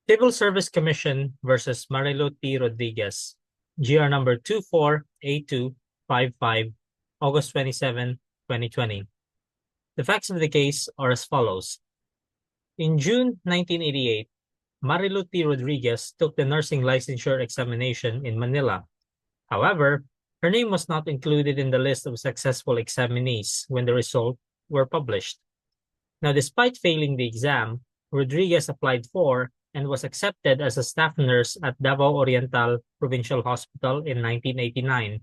Civil Service Commission versus Marilu T. Rodriguez, GR number 24A255, August 27, 2020. The facts of the case are as follows. In June 1988, Marilu T. Rodriguez took the nursing licensure examination in Manila. However, her name was not included in the list of successful examinees when the results were published. Now, despite failing the exam, Rodriguez applied for and was accepted as a staff nurse at Davao Oriental Provincial Hospital in 1989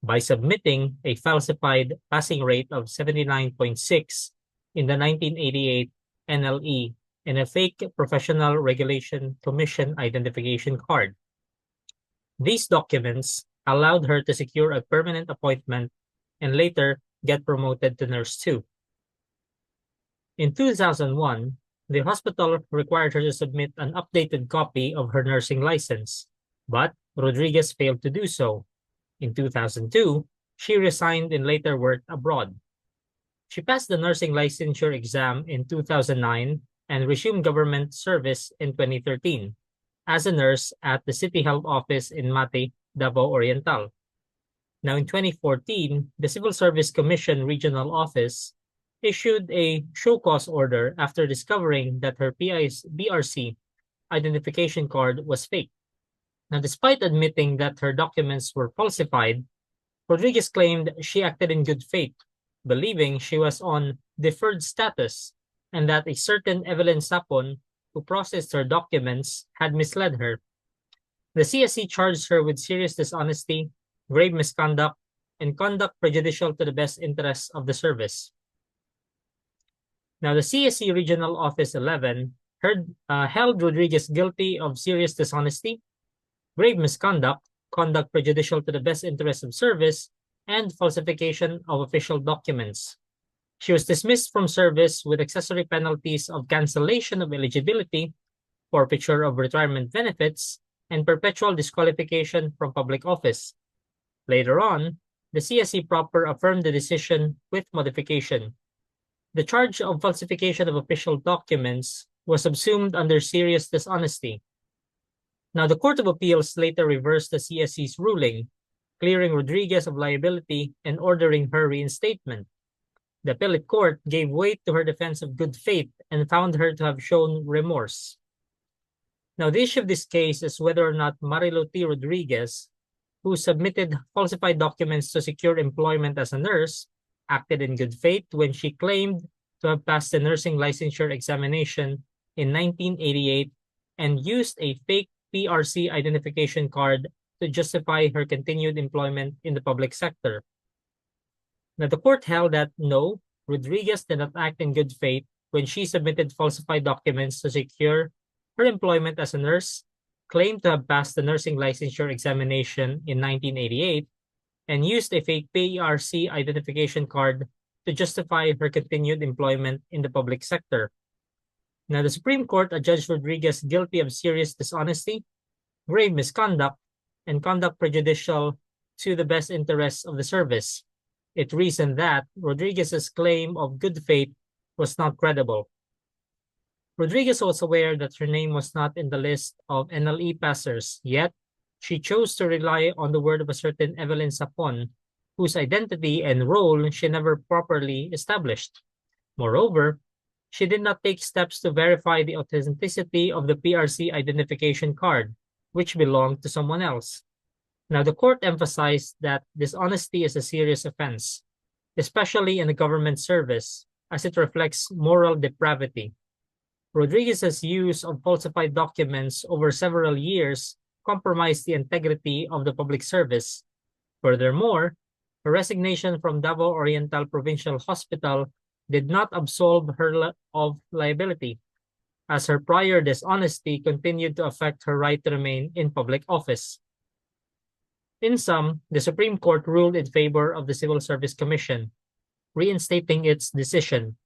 by submitting a falsified passing rate of 79.6 in the 1988 NLE and a fake Professional Regulation Commission identification card. These documents allowed her to secure a permanent appointment and later get promoted to nurse 2. In 2001, the hospital required her to submit an updated copy of her nursing license, but Rodriguez failed to do so. In 2002, she resigned and later worked abroad. She passed the nursing licensure exam in 2009 and resumed government service in 2013 as a nurse at the City Health Office in Mati, Davao Oriental. Now, in 2014, the Civil Service Commission Regional Office issued a show cause order after discovering that her BRC identification card was fake. Now, despite admitting that her documents were falsified, Rodriguez claimed she acted in good faith, believing she was on deferred status and that a certain Evelyn Sapon, who processed her documents, had misled her. The CSC charged her with serious dishonesty, grave misconduct, and conduct prejudicial to the best interests of the service. Now, the CSC Regional Office 11 held Rodriguez guilty of serious dishonesty, grave misconduct, conduct prejudicial to the best interests of service, and falsification of official documents. She was dismissed from service with accessory penalties of cancellation of eligibility, forfeiture of retirement benefits, and perpetual disqualification from public office. Later on, the CSC proper affirmed the decision with modification. The charge of falsification of official documents was subsumed under serious dishonesty. Now, the Court of Appeals later reversed the CSC's ruling, clearing Rodriguez of liability and ordering her reinstatement. The appellate court gave weight to her defense of good faith and found her to have shown remorse. Now, the issue of this case is whether or not Marilu T. Rodriguez, who submitted falsified documents to secure employment as a nurse, acted in good faith when she claimed to have passed the nursing licensure examination in 1988 and used a fake PRC identification card to justify her continued employment in the public sector. Now, the court held that no, Rodriguez did not act in good faith when she submitted falsified documents to secure her employment as a nurse, claimed to have passed the nursing licensure examination in 1988, and used a fake PRC identification card to justify her continued employment in the public sector. Now, the Supreme Court adjudged Rodriguez guilty of serious dishonesty, grave misconduct, and conduct prejudicial to the best interests of the service. It reasoned that Rodriguez's claim of good faith was not credible. Rodriguez was aware that her name was not in the list of NLE passers, yet she chose to rely on the word of a certain Evelyn Sapon, whose identity and role she never properly established. Moreover, she did not take steps to verify the authenticity of the PRC identification card, which belonged to someone else. Now, the court emphasized that dishonesty is a serious offense, especially in the government service, as it reflects moral depravity. Rodriguez's use of falsified documents over several years compromised the integrity of the public service. Furthermore, her resignation from Davao Oriental Provincial Hospital did not absolve her of liability, as her prior dishonesty continued to affect her right to remain in public office. In sum, the Supreme Court ruled in favor of the Civil Service Commission, reinstating its decision.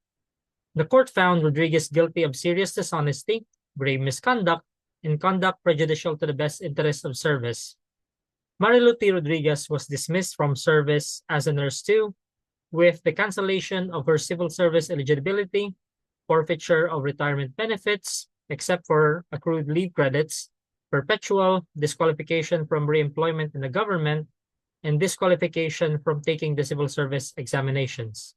The court found Rodriguez guilty of serious dishonesty, grave misconduct, and conduct prejudicial to the best interests of service. Marilu T. Rodriguez was dismissed from service as a nurse 2, with the cancellation of her civil service eligibility, forfeiture of retirement benefits, except for accrued leave credits, perpetual disqualification from reemployment in the government, and disqualification from taking the civil service examinations.